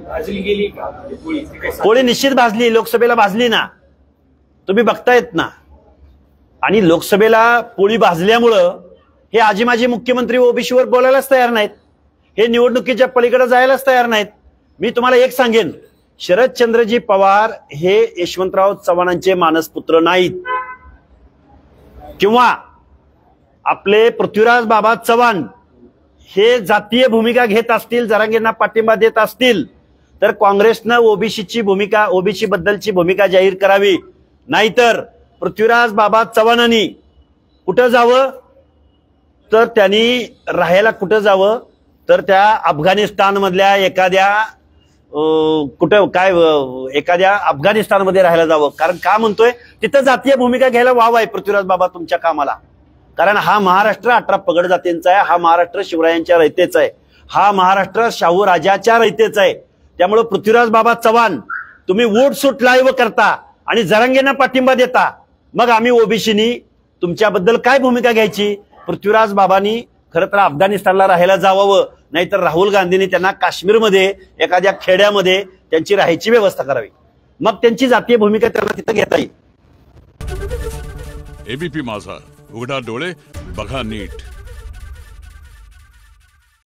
भाजली गेली का पोळी निश्चित भाजली, लोकसभेला भाजली ना, तुम्ही बघतायत ना। आणि लोकसभेला पोळी भाजल्यामुळं हे आजी माजी मुख्यमंत्री ओबीसीवर बोलायलाच तयार नाहीत, हे निवडणुकीच्या पलीकडे जायलाच तयार नाहीत। मी तुम्हाला एक सांगेन, शरदचंद्रजी पवार हे यशवंतराव चव्हाणांचे मानसपुत्र नाहीत, किंवा आपले पृथ्वीराज बाबा चव्हाण हे जातीय भूमिका घेत असतील, जरांगेंना पाठिंबा देत असतील, तर काँग्रेसनं ओबीसीची भूमिका, ओबीसी बद्दलची भूमिका जाहीर करावी। नाहीतर पृथ्वीराज बाबा चव्हाणांनी कुठं जावं, तर त्यांनी राहायला कुठं जावं, तर त्या अफगाणिस्तान मधल्या एखाद्या कुठं काय एखाद्या अफगाणिस्तानमध्ये राहायला जावं। कारण का म्हणतोय, तिथं जातीय भूमिका घ्यायला वाव आहे पृथ्वीराज बाबा तुमच्या कामाला। कारण हा महाराष्ट्र 18 पगड जातींचा आहे, हा महाराष्ट्र शिवरायांच्या रयतेचा आहे, हा महाराष्ट्र शाहू राजाच्या रयतेचा आहे। त्यामुळे पृथ्वीराज बाबा चव्हाण तुम्ही वोट सूट लाईव्ह करता आणि जरांगेंना पाठिंबा देता, मग आम्ही ओबीसीनी तुमच्याबद्दल काय भूमिका घ्यायची। पृथ्वीराज बाबांनी खरं तर अफगाणिस्तानला राहायला जावं, नाहीतर राहुल गांधींनी त्यांना काश्मीरमध्ये एखाद्या खेड्यामध्ये त्यांची राहायची व्यवस्था करावी, मग त्यांची जातीय भूमिका त्यांना तिथं घेता येईल। एबीपी माझा, उघडा डोळे बघा नीट।